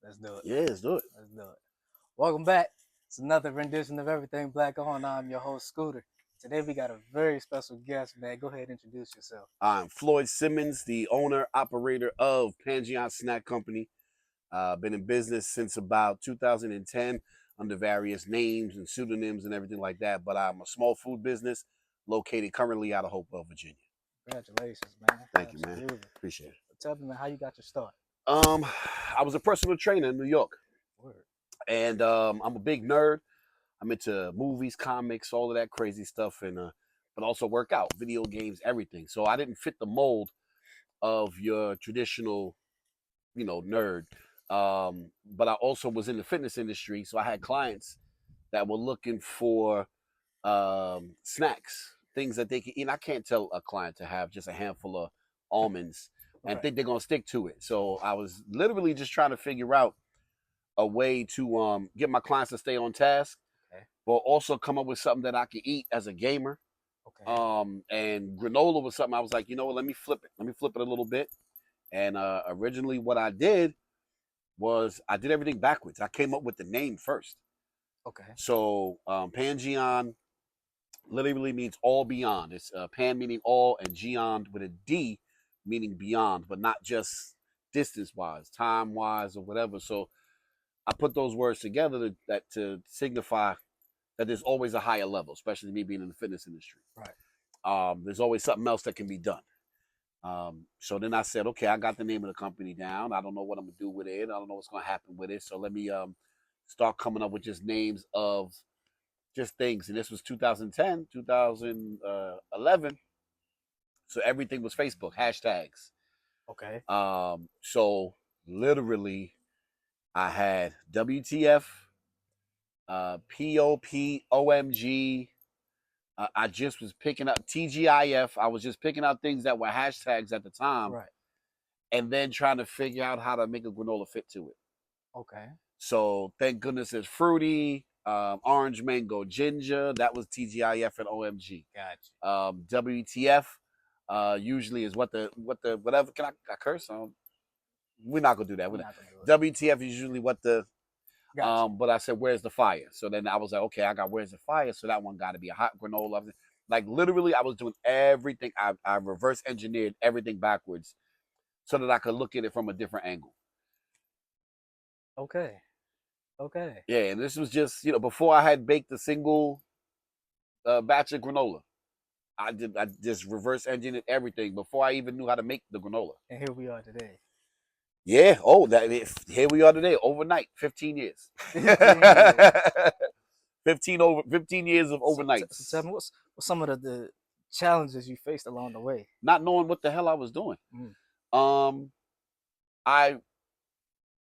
Let's do it. Yeah, let's do it. Let's do it. Welcome back. It's another rendition of Everything Black On. I'm your host, Scooter. Today we got a very special guest, man. Go ahead and introduce yourself. I'm Floyd Simmons, the owner, operator of Pangeon Snack Company. Been in business since about 2010 under various names and pseudonyms and everything like that. But I'm a small food business located currently out of Hopewell, Virginia. Congratulations, man. Thank you, man. Absolutely. Appreciate it. Tell me, man, how you got your start? I was a personal trainer in New York, Word. and I'm a big nerd. I'm into movies, comics, all of that crazy stuff, and but also work out, video games, everything. So I didn't fit the mold of your traditional, nerd. But I also was in the fitness industry, so I had clients that were looking for snacks, things that they can eat. And I can't tell a client to have just a handful of almonds and Right. think they're gonna stick to it. So I was literally just trying to figure out a way to get my clients to stay on task, Okay. but also come up with something that I could eat as a gamer. Okay. And granola was something I was like, you know what, let me flip it. Let me flip it a little bit. And originally what I did was I did everything backwards. I came up with the name first. Okay. So Pangeon literally means all beyond. It's pan meaning all and geon with a D meaning beyond, but not just distance wise, time wise, or whatever. So I put those words together to signify that there's always a higher level, especially me being in the fitness industry. Right. There's always something else that can be done. So then I said, okay, I got the name of the company down. I don't know what I'm gonna do with it. I don't know what's gonna happen with it. So let me start coming up with just names of just things. And this was 2010, 2011. So everything was Facebook hashtags. Okay. So literally, I had WTF, POP, OMG. I just was picking up TGIF. I was just picking out things that were hashtags at the time. Right. And then trying to figure out how to make a granola fit to it. Okay. So thank goodness it's fruity, orange, mango, ginger. That was TGIF and OMG. Gotcha. WTF usually is what the whatever. Can I curse? We're not gonna do that. We're not gonna do it. WTF is usually what the. Gotcha. But I said, "Where's the fire?" So then I was like, "Okay, I got where's the fire?" So that one got to be a hot granola. Like literally, I was doing everything. I reverse engineered everything backwards, so that I could look at it from a different angle. Okay. Okay. Yeah, and this was just before I had baked a single batch of granola. I just reverse engineered everything before I even knew how to make the granola. And here we are today. Yeah. Oh, here we are today. Overnight, 15 years. 15 years of overnights. So tell me, what's some of the challenges you faced along the way? Not knowing what the hell I was doing. Mm. I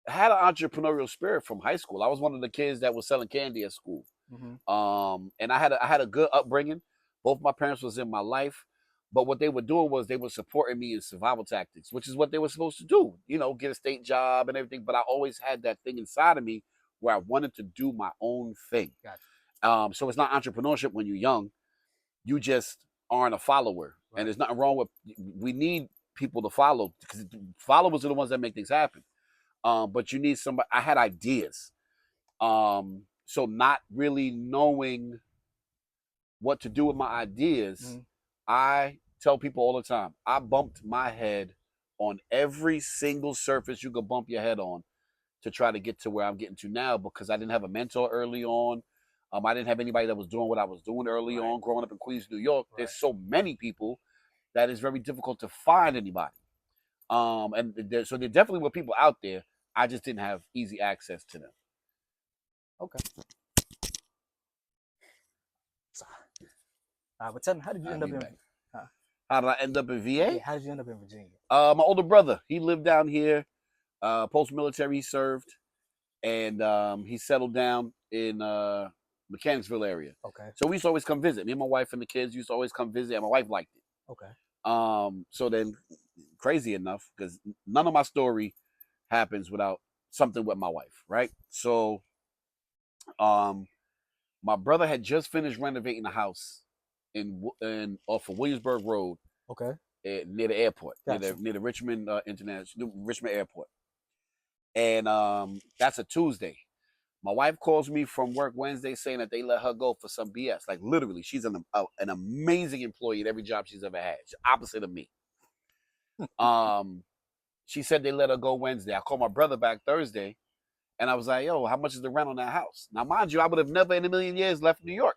had an entrepreneurial spirit from high school. I was one of the kids that was selling candy at school. Mm-hmm. And I had a good upbringing. Both my parents was in my life, but what they were doing was they were supporting me in survival tactics, which is what they were supposed to do. Get a state job and everything. But I always had that thing inside of me where I wanted to do my own thing. Gotcha. So it's not entrepreneurship when you're young. You just aren't a follower, Right. and there's nothing wrong with. We need people to follow because followers are the ones that make things happen. But you need somebody. I had ideas. So not really knowing what to do with my ideas, I tell people all the time, I bumped my head on every single surface you could bump your head on to try to get to where I'm getting to now because I didn't have a mentor early on. I didn't have anybody that was doing what I was doing early on. Growing up in Queens, New York, there's so many people that it's very difficult to find anybody. So there definitely were people out there. I just didn't have easy access to them. Okay. But tell me, how did you end up in? How did I end up in VA? Yeah, how did you end up in Virginia? My older brother, he lived down here. Post-military, he served, and he settled down in Mechanicsville area. Okay. So we used to always come visit. Me and my wife and the kids used to always come visit, and my wife liked it. Okay. So then, crazy enough, because none of my story happens without something with my wife, right? So, my brother had just finished renovating a house off of Williamsburg Road. Okay. Near the airport, Gotcha. near the Richmond International Richmond Airport. And that's a Tuesday. My wife calls me from work Wednesday saying that they let her go for some BS. Like literally, she's an amazing employee at every job she's ever had. She's opposite of me. She said they let her go Wednesday. I called my brother back Thursday, and I was like, "Yo, how much is the rent on that house?" Now, mind you, I would have never in a million years left New York,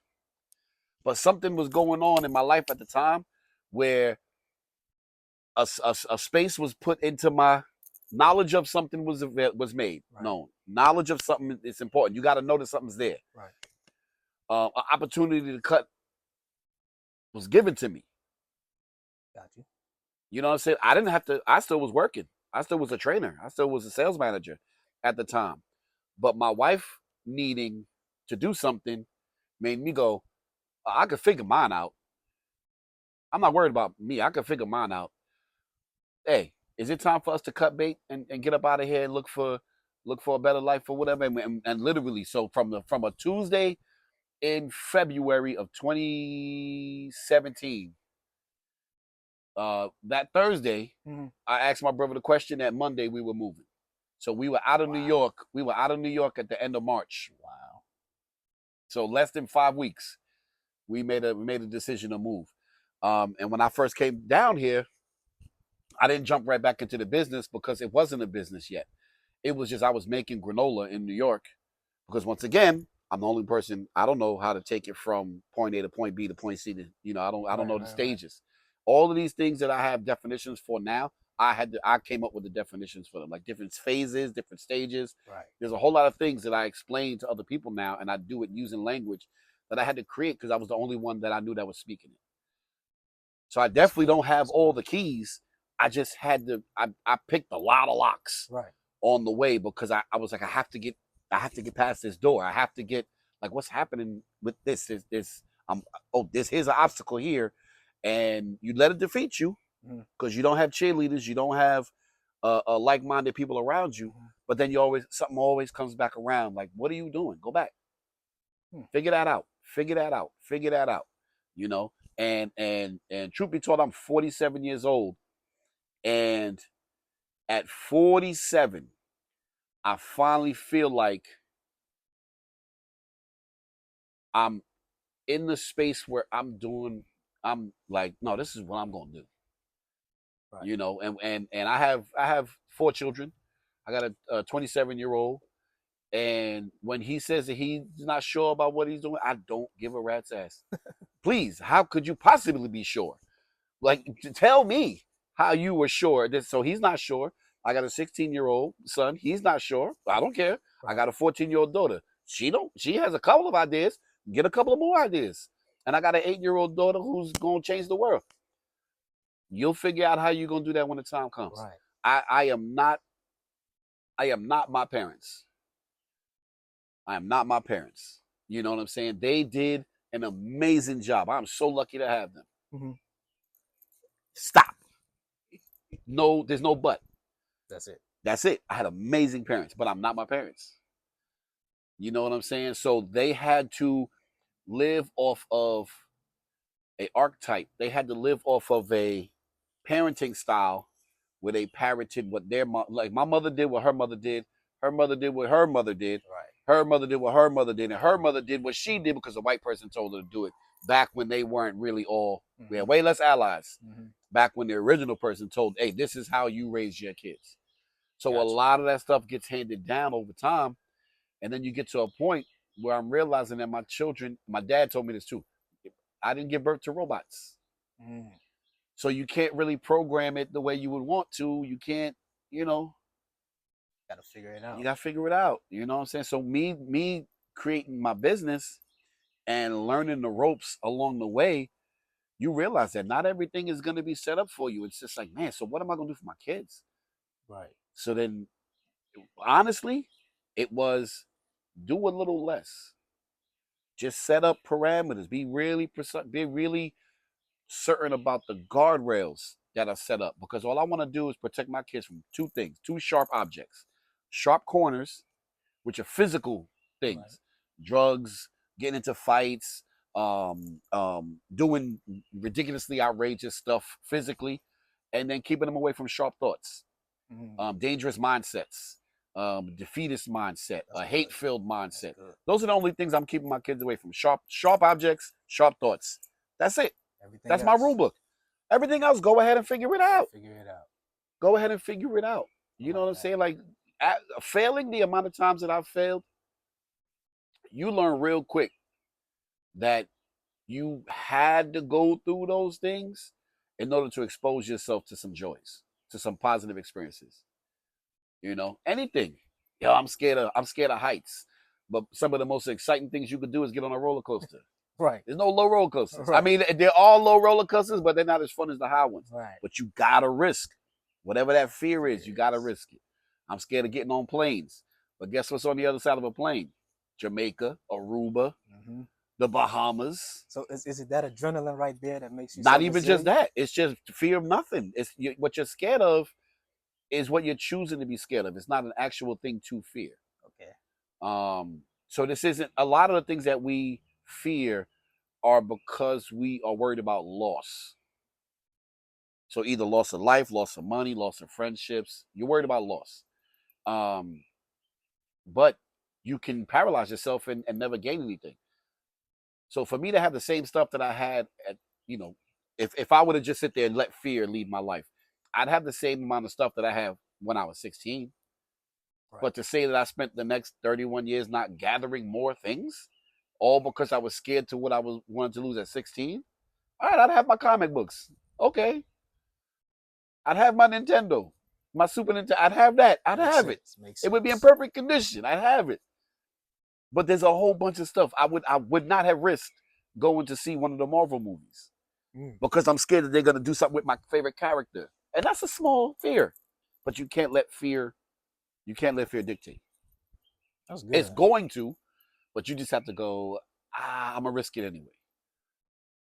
but something was going on in my life at the time where a space was put into my knowledge of something was made known. Knowledge of something is important. You got to know that something's there. Right. An opportunity to cut was given to me. Got you. You know what I'm saying? I didn't have to. I still was working. I still was a trainer. I still was a sales manager at the time. But my wife needing to do something made me go, I could figure mine out. I'm not worried about me. I could figure mine out. Hey, is it time for us to cut bait and get up out of here and look for a better life or whatever? And literally, so from a Tuesday in February of 2017, that Thursday, I asked my brother the question. That Monday we were moving. So we were out of New York. We were out of New York at the end of March. Wow. So less than 5 weeks, we made a decision to move. And when I first came down here, I didn't jump right back into the business because it wasn't a business yet. It was just I was making granola in New York because once again, I'm the only person. I don't know how to take it from point A to point B to point C. To I don't know the stages. All of these things that I have definitions for now, I came up with the definitions for them, like different phases, different stages. Right. There's a whole lot of things that I explain to other people now, and I do it using language that I had to create because I was the only one that I knew that was speaking it. So I definitely don't have all the keys. I just had to. I picked a lot of locks on the way because I was like, I have to get past this door. I have to get like what's happening with this. Here's an obstacle here, and you let it defeat you because you don't have cheerleaders, you don't have like-minded people around you. But then something always comes back around. Like, what are you doing? Go back. Figure that out. Figure that out. Figure that out. You know. And truth be told, I'm 47 years old, and at 47, I finally feel like I'm in the space where I'm like, no, this is what I'm gonna do. Right. You know, and I have 4 children. I got a 27-year-old, and when he says that he's not sure about what he's doing, I don't give a rat's ass. Please, how could you possibly be sure? Like, tell me how you were sure. So he's not sure. I got a 16-year-old son. He's not sure. I don't care. Right. I got a 14-year-old daughter. She has a couple of ideas. Get a couple of more ideas. And I got an 8-year-old daughter who's going to change the world. You'll figure out how you're going to do that when the time comes. Right. I am not my parents. I am not my parents. You know what I'm saying? They did an amazing job. I'm so lucky to have them. Mm-hmm. Stop. No, there's no but. That's it. I had amazing parents, but I'm not my parents. You know what I'm saying? So they had to live off of a archetype. They had to live off of a parenting style where they parroted what their mom, like my mother did what her mother did. Her mother did what her mother did. Right. Her mother did what her mother did. And her mother did what she did because a white person told her to do it back when they weren't really all, we had way less allies. Back when the original person told, hey, this is how you raise your kids. So a lot of that stuff gets handed down over time. And then you get to a point where I'm realizing that my children, my dad told me this too. I didn't give birth to robots. So you can't really program it the way you would want to. You can't, Got to figure it out. You got to figure it out. You know what I'm saying? So me creating my business and learning the ropes along the way, you realize that not everything is going to be set up for you. It's just like, man, so what am I going to do for my kids? Right. So then, honestly, it was do a little less. Just set up parameters. Be really precise. Be really certain about the guardrails that are set up. Because all I want to do is protect my kids from 2 things, 2 sharp objects. Sharp corners, which are physical things. Right. Drugs, getting into fights, doing ridiculously outrageous stuff physically, and then keeping them away from sharp thoughts, dangerous mindsets, defeatist mindset, That's a good. hate-filled That's mindset. good. Those are the only things I'm keeping my kids away from. Sharp objects, sharp thoughts. That's it. Everything That's my else, rule book. Everything else, go ahead and figure it out. figure it out. Go ahead and figure it out. I You know like what I'm that. saying? Like failing the amount of times that I've failed, you learn real quick that you had to go through those things in order to expose yourself to some joys, to some positive experiences. You know, anything. Yo, I'm scared of heights. But some of the most exciting things you could do is get on a roller coaster. Right. There's no low roller coasters. Right. I mean, they're all low roller coasters, but they're not as fun as the high ones. Right. But you gotta risk whatever that fear is. You gotta risk it. I'm scared of getting on planes, but guess what's on the other side of a plane? Jamaica, Aruba, Mm-hmm. the Bahamas. So is it that adrenaline right there that makes you Not so even just resilient? that. It's just fear of nothing. What you're scared of is what you're choosing to be scared of. It's not an actual thing to fear. Okay. So this isn't a lot of the things that we fear are because we are worried about loss. So either loss of life, loss of money, loss of friendships. You're worried about loss. But you can paralyze yourself and never gain anything. So for me to have the same stuff that I had at, you know, if I would have just sit there and let fear lead my life, I'd have the same amount of stuff that I have when I was 16. Right. But to say that I spent the next 31 years not gathering more things, all because I was scared to what I wanted to lose at 16, all right, I'd have my comic books. Okay. I'd have my Nintendo, my Super Nintendo. I'd have that. I'd Makes have it. sense. Makes It would be in sense. perfect condition. I'd have it. But there's a whole bunch of stuff I would not have risked going to see one of the Marvel movies because I'm scared that they're gonna do something with my favorite character, and that's a small fear. But you can't let fear dictate. That's good. It's going to, but you just have to go. I'm gonna risk it anyway.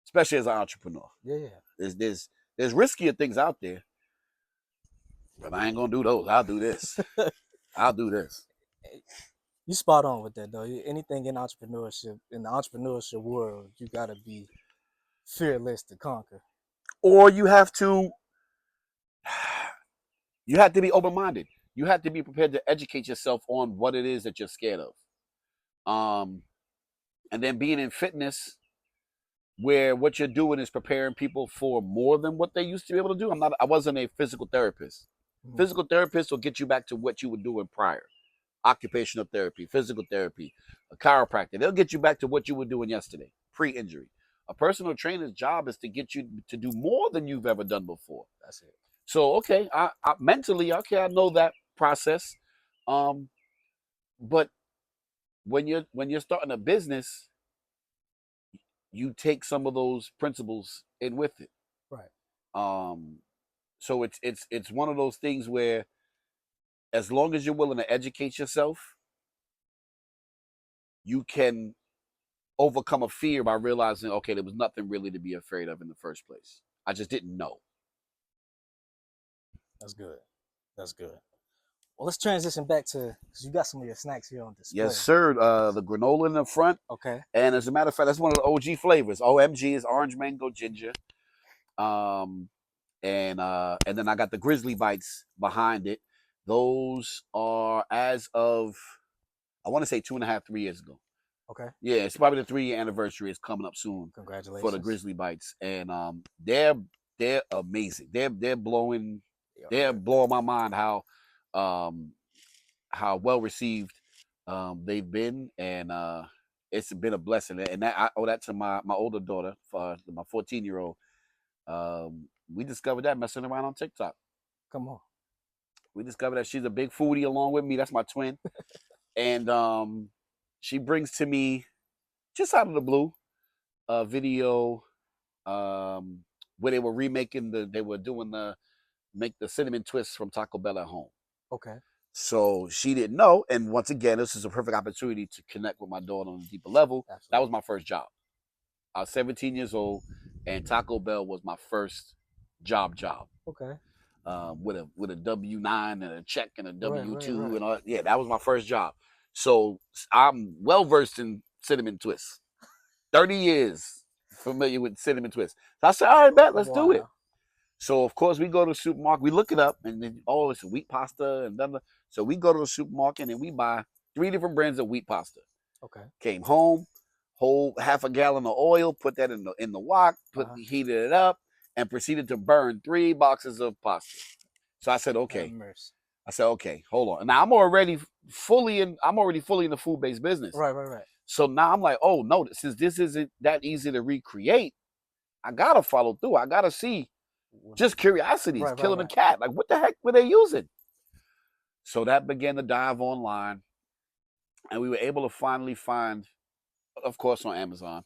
Especially as an entrepreneur. Yeah. There's riskier things out there, but I ain't gonna do those. I'll do this. I'll do this. You spot on with that though. Anything in the entrepreneurship world, you gotta be fearless to conquer. Or you have to be open-minded. You have to be prepared to educate yourself on what it is that you're scared of. And then being in fitness where what you're doing is preparing people for more than what they used to be able to do. I wasn't a physical therapist. Mm-hmm. Physical therapists will get you back to what you were doing prior. Occupational therapy, physical therapy, a chiropractor. They'll get you back to what you were doing yesterday, pre-injury. A personal trainer's job is to get you to do more than you've ever done before. That's it. So, okay, I mentally, okay, I know that process. But when you're starting a business, you take some of those principles in with it. Right. So it's one of those things where as long as you're willing to educate yourself, you can overcome a fear by realizing, okay, there was nothing really to be afraid of in the first place. I just didn't know. That's good. That's good. Well, let's transition back to, because you got some of your snacks here on display. Yes, sir. The granola in the front. Okay. And as a matter of fact, that's one of the OG flavors. OMG is orange mango ginger. And then I got the Grizzly Bites behind it. Those are as of, I want to say 2.5, 3 years ago. Okay. Yeah, it's probably the 3-year anniversary is coming up soon. Congratulations. For the Grizzly Bites. And they're amazing. They're blowing my mind how well received they've been, and it's been a blessing. And that I owe that to my older daughter, my 14-year-old. We discovered that messing around on TikTok. Come on. We discovered that she's a big foodie along with me. That's my twin. And she brings to me, just out of the blue, a video where they were make the cinnamon twists from Taco Bell at home. Okay. So she didn't know. And once again, this is a perfect opportunity to connect with my daughter on a deeper level. Absolutely. That was my first job. I was 17 years old, and Taco Bell was my first job. Okay. With a W-9 and a check and a W-2 right. And all. Yeah, that was my first job. So I'm well versed in cinnamon twists. 30 years familiar with cinnamon twists. So I said, all right, bet, let's do it. So of course we go to the supermarket, we look it up, and then it's wheat pasta and blah, blah. So we go to the supermarket and we buy 3 different brands of wheat pasta. Okay. Came home, whole half a gallon of oil, put that in the wok, heated it up, and proceeded to burn 3 boxes of pasta. So I said, okay. I said, okay, hold on. Now I'm already fully in the food-based business. Right. So now I'm like, oh no, since this isn't that easy to recreate, I gotta follow through. I gotta see. Just curiosity, killing a cat. Like, what the heck were they using? So that began to dive online, and we were able to finally find, of course, on Amazon,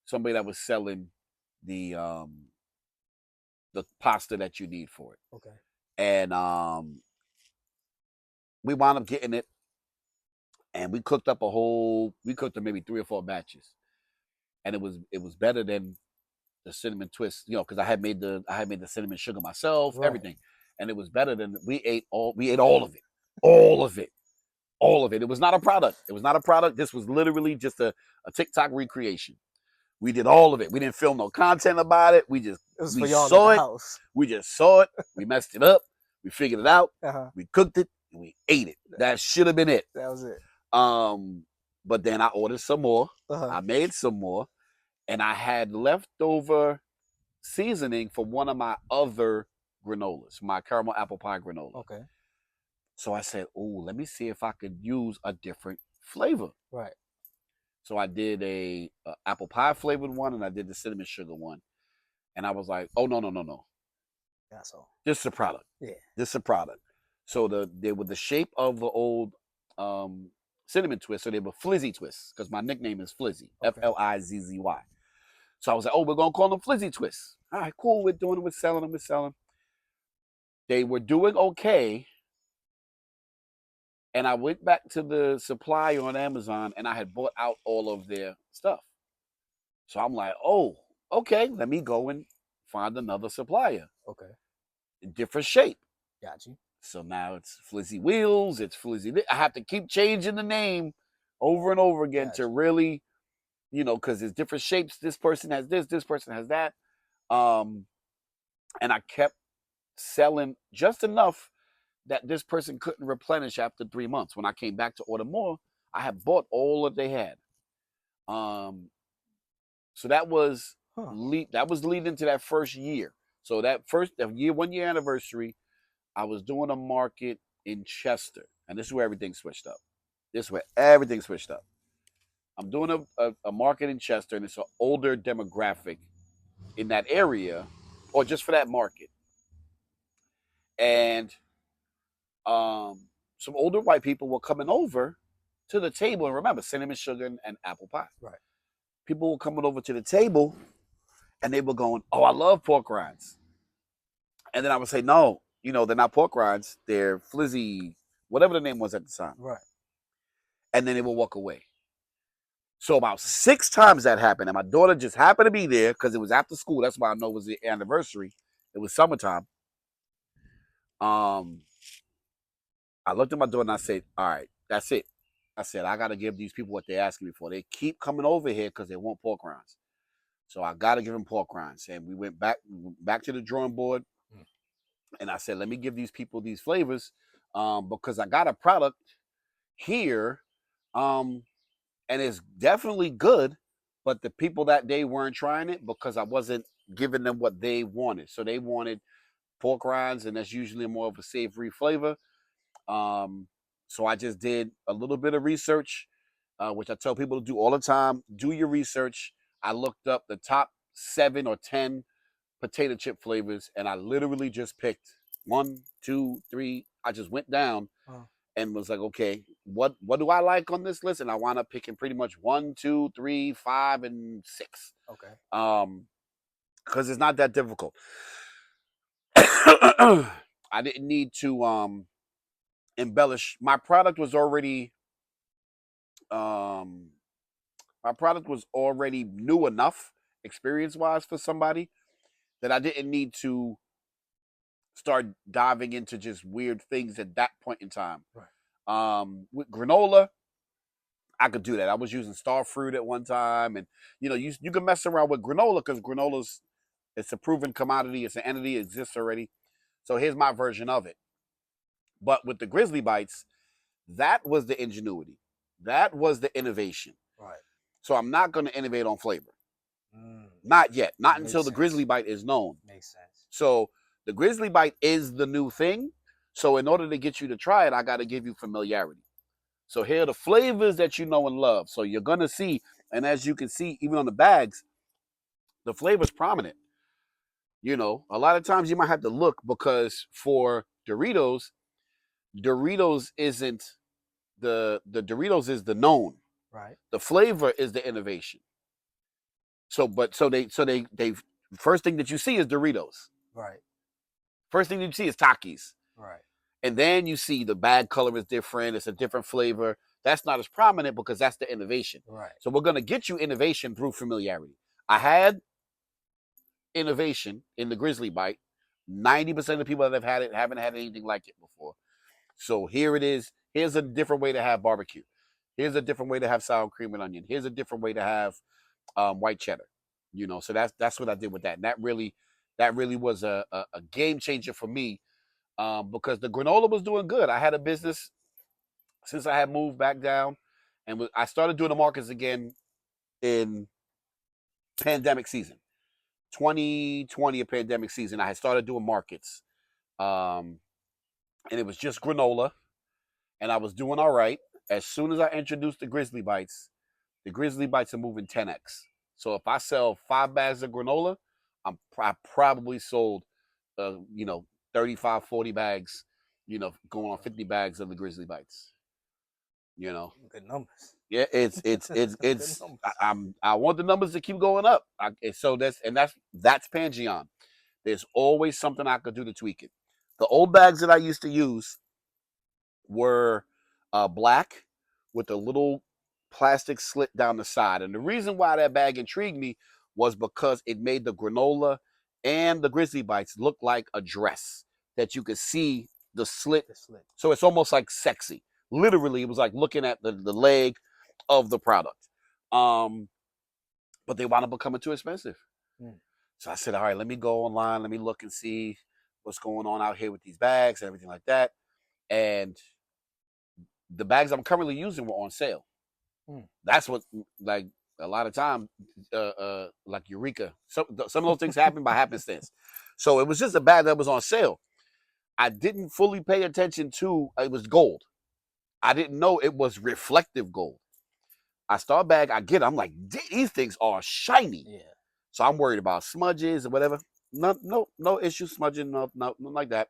somebody that was selling the pasta that you need for it. Okay. And we wound up getting it, and we cooked up maybe 3 or 4 batches, and it was better than the cinnamon twist, because I had made the cinnamon sugar myself, everything, and it was better than we ate all of it, all of it. It was not a product. This was literally just a TikTok recreation. We did all of it. We didn't film no content about it. We saw it. We just saw it. We messed it up. We figured it out. We cooked it and we ate it. That should have been it. That was it. But then I ordered some more. I made some more. And I had leftover seasoning for one of my other granolas, my caramel apple pie granola. Okay. So I said, oh, let me see if I could use a different flavor. Right. So I did a apple pie flavored one, and I did the cinnamon sugar one. And I was like, oh, no. That's all. This is a product. Yeah. This is a product. So they were the shape of the old cinnamon twist. So they were Flizzy twists, because my nickname is Flizzy, Flizzy. So I was like, oh, we're going to call them Flizzy twists. All right, cool. We're doing it. We're selling. They were doing okay. And I went back to the supplier on Amazon, and I had bought out all of their stuff. So I'm like, oh, okay, let me go and find another supplier. Okay. Different shape. Got you. So now it's Flizzy Wheels. It's Flizzy. I have to keep changing the name over and over again to really, because there's different shapes. This person has this person has that. And I kept selling just enough that this person couldn't replenish after 3 months. When I came back to order more, I had bought all that they had. So that was leading to that first year. So that first 1 year anniversary, I was doing a market in Chester, and this is where everything switched up. I'm doing a market in Chester, and it's an older demographic in that area, or just for that market. And some older white people were coming over to the table, and remember, cinnamon sugar and apple pie. Right. People were coming over to the table, and they were going, "Oh, I love pork rinds." And then I would say, "No, they're not pork rinds. They're Flizzy, whatever the name was at the time." Right. And then they would walk away. So about 6 times that happened, and my daughter just happened to be there because it was after school. That's why I know it was the anniversary. It was summertime. I looked at my daughter and I said, "All right, that's it." I said, "I got to give these people what they're asking me for. They keep coming over here because they want pork rinds. So I got to give them pork rinds." And we went back to the drawing board. And I said, let me give these people these flavors because I got a product here and it's definitely good. But the people that day weren't trying it because I wasn't giving them what they wanted. So they wanted pork rinds, and that's usually more of a savory flavor. So I just did a little bit of research, which I tell people to do all the time. Do your research. I looked up the top 7 or 10 potato chip flavors, and I literally just picked 1, 2, 3. I just went down and was like, okay, what do I like on this list? And I wound up picking pretty much 1, 2, 3, 5, and 6. Okay. Because it's not that difficult. I didn't need to embellish. My product was already new enough experience-wise for somebody that I didn't need to start diving into just weird things at that point in time. Right. With granola, I could do that. I was using star fruit at one time, and you can mess around with granola because granola's It's a proven commodity. It's an entity. It exists already. So here's my version of it. But with the Grizzly Bites, that was the ingenuity. That was the innovation. Right. So I'm not going to innovate on flavor. Not yet. Not Makes until the sense. Grizzly Bite is known. Makes sense. So the Grizzly Bite is the new thing. So in order to get you to try it, I got to give you familiarity. So here are the flavors that you know and love. So you're going to see, and as you can see, even on the bags, the flavor's prominent. You know, a lot of times you might have to look because for Doritos, Doritos isn't the Doritos is the known. Right. The flavor is the innovation. So they first thing that you see is Doritos. Right. First thing you see is Takis. Right. And then you see the bag color is different. It's a different flavor. That's not as prominent because that's the innovation. Right. So we're going to get you innovation through familiarity. I had innovation in the Grizzly Bite. 90% of the people that have had it haven't had anything like it before. So here it is. Here's a different way to have barbecue. Here's a different way to have sour cream and onion. Here's a different way to have white cheddar. You know, so that's what I did with that. And that really was a game changer for me because the granola was doing good. I had a business since I had moved back down, and I started doing the markets again in pandemic season. 2020, a pandemic season, I had started doing markets. And it was just granola, and I was doing all right. As soon as I introduced the Grizzly Bites are moving 10x. So if I sell 5 bags of granola, I probably sold, 35, 40 bags, going on 50 bags of the Grizzly Bites. You know, good numbers. Yeah, it's I want the numbers to keep going up. So that's Pangeon. There's always something I could do to tweak it. The old bags that I used to use were black with a little plastic slit down the side. And the reason why that bag intrigued me was because it made the granola and the Grizzly Bites look like a dress that you could see the slit. So it's almost like sexy. Literally, it was like looking at the leg of the product. But they wound up becoming too expensive. So I said, all right, let me go online. Let me look and see what's going on out here with these bags and everything like that. And the bags I'm currently using were on sale. That's what, like, a lot of time, like Eureka. Some of those things happen by happenstance. So it was just a bag that was on sale. I didn't fully pay attention to, it was gold. I didn't know it was reflective gold. I start bag, I get it. I'm like, these things are shiny. Yeah. So I'm worried about smudges or whatever. No issue smudging, nothing like that.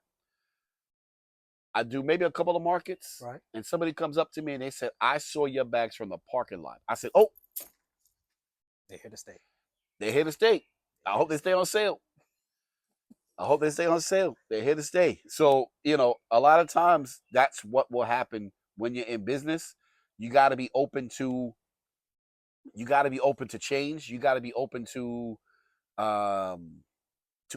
I do maybe a couple of markets, right? And somebody comes up to me and they said, I saw your bags from the parking lot. I said, oh. They're here to stay. They're here to stay. I hope they stay on sale. They're here to stay. So, a lot of times that's what will happen when you're in business. You got to be open to change. You got to be open to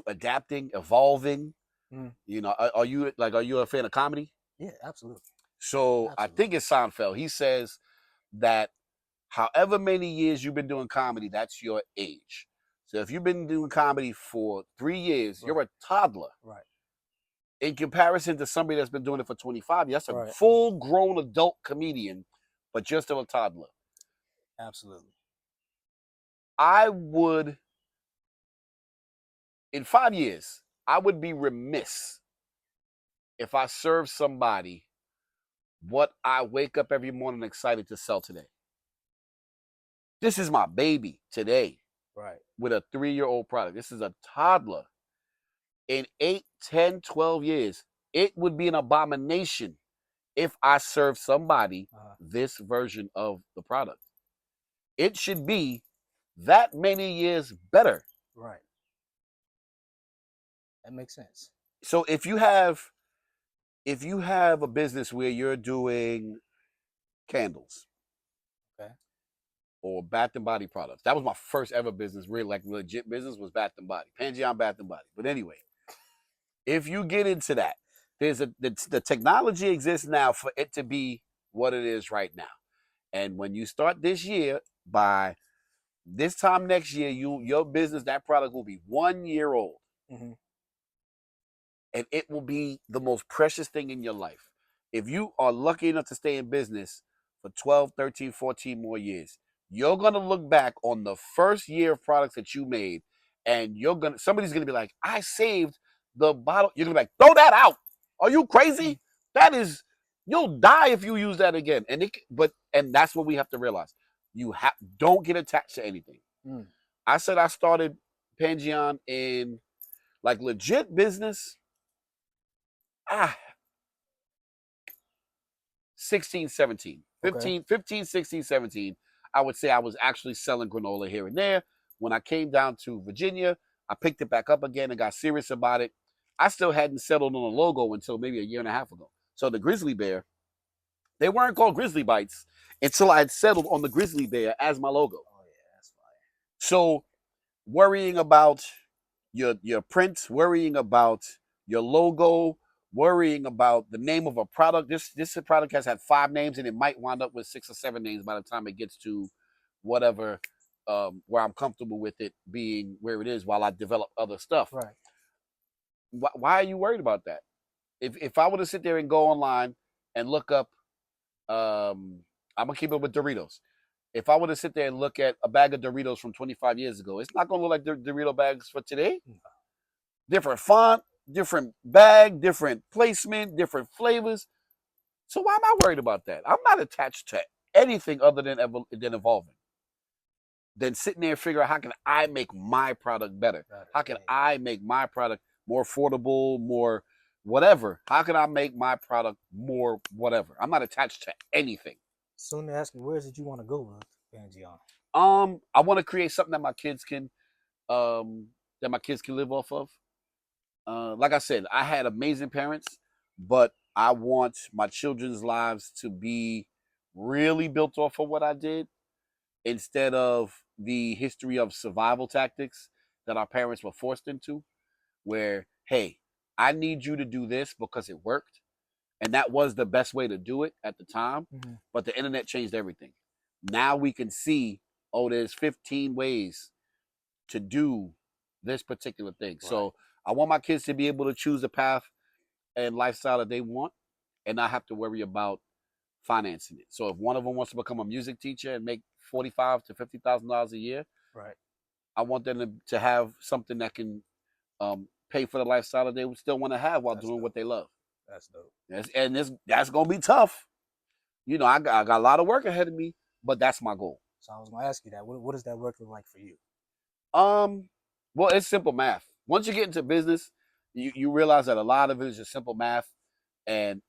adapting, evolving. Are you a fan of comedy? Yeah, absolutely. So I think it's Seinfeld. He says that however many years you've been doing comedy, that's your age. So if you've been doing comedy for 3 years, you're a toddler. Right. In comparison to somebody that's been doing it for 25 years, that's a full-grown adult comedian, but you're still a toddler. Absolutely. I would, in 5 years, I would be remiss if I serve somebody what I wake up every morning excited to sell today. This is my baby today. Right. With a 3-year-old product. This is a toddler. In 8, 10, 12 years, it would be an abomination if I serve somebody this version of the product. It should be that many years better. Right. That makes sense. So if you have a business where you're doing candles, or Bath and Body products. That was my first ever business, really like legit business, was Bath and Body. Pangeon Bath and Body. But anyway, if you get into that, the technology exists now for it to be what it is right now. And when you start this year by This time next year, your business, that product will be 1 year old. Mm-hmm. And it will be the most precious thing in your life. If you are lucky enough to stay in business for 12, 13, 14 more years, you're going to look back on the first year of products that you made, and somebody's going to be like, I saved the bottle. You're going to be like, throw that out. Are you crazy? That is, you'll die if you use that again. And that's what we have to realize. Don't get attached to anything. Mm. I said I started Pangeon in like legit business. 16, 17, Okay. 15, 16, 17. I would say I was actually selling granola here and there. When I came down to Virginia, I picked it back up again and got serious about it. I still hadn't settled on a logo until maybe a year and a half ago. So the Grizzly Bear, they weren't called Grizzly Bites until I had settled on the Grizzly Bear as my logo. Oh yeah, that's fire. So worrying about your prints, worrying about your logo, worrying about the name of a product. This product has had 5 names, and it might wind up with 6 or 7 names by the time it gets to whatever where I'm comfortable with it being where it is while I develop other stuff. Right. Why are you worried about that? If I were to sit there and go online and look up, I'm gonna keep it with Doritos. If I were to sit there and look at a bag of Doritos from 25 years ago, it's not gonna look like Dorito bags for today. No. Different font, different bag, different placement, different flavors. So why am I worried about that? I'm not attached to anything other than evolving. Than sitting there and figure out how can I make my product better? How can I make my product more affordable, more whatever? How can I make my product more whatever? I'm not attached to anything. Soon to ask you, where did you want to go with Pangeon? I want to create something that my kids can live off of. Like I said, I had amazing parents, but I want my children's lives to be really built off of what I did instead of the history of survival tactics that our parents were forced into, where, hey, I need you to do this because it worked. And that was the best way to do it at the time. Mm-hmm. But the internet changed everything. Now we can see, there's 15 ways to do this particular thing. Right. So I want my kids to be able to choose the path and lifestyle that they want and not have to worry about financing it. So if one of them wants to become a music teacher and make $45,000 to $50,000 a year, right, I want them to have something that can pay for the lifestyle that they would still want to have while doing what they love. That's dope. That's gonna be tough. I got a lot of work ahead of me, but that's my goal. So I was gonna ask you that. What does that work look like for you? Well, it's simple math. Once you get into business, you realize that a lot of it is just simple math, and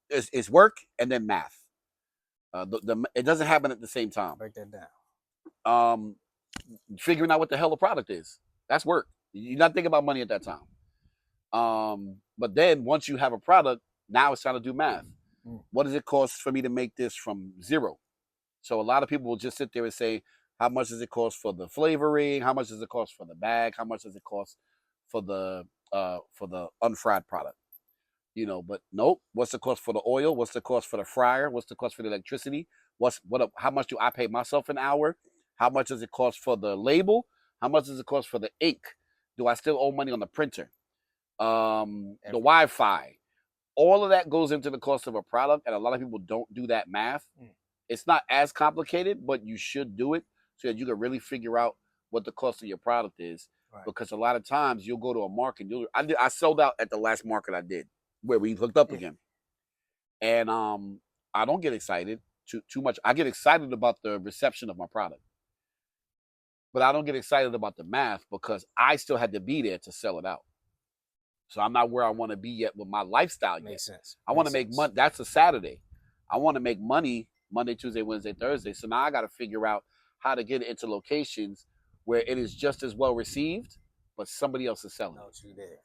it's work and then math. It doesn't happen at the same time. Break that down. Figuring out what the hell the product is, that's work. You're not thinking about money at that time. But then once you have a product, now it's time to do math. What does it cost for me to make this from zero? So a lot of people will just sit there and say, how much does it cost for the flavoring? How much does it cost for the bag? How much does it cost for the unfried product? But nope. What's the cost for the oil? What's the cost for the fryer? What's the cost for the electricity? How much do I pay myself an hour? How much does it cost for the label? How much does it cost for the ink? Do I still owe money on the printer? The Wi-Fi? All of that goes into the cost of a product, and a lot of people don't do that math. It's not as complicated, but you should do it so that you can really figure out what the cost of your product is. Right. Because a lot of times you'll go to a market. I sold out at the last market I did where we hooked up again, and I don't get excited too much. I get excited about the reception of my product, but I don't get excited about the math because I still had to be there to sell it out. So I'm not where I want to be yet with my lifestyle yet. Makes sense. I want to make money. That's a Saturday. I want to make money Monday, Tuesday, Wednesday, Thursday. So now I got to figure out how to get it into locations where it is just as well received, but somebody else is selling it. You there.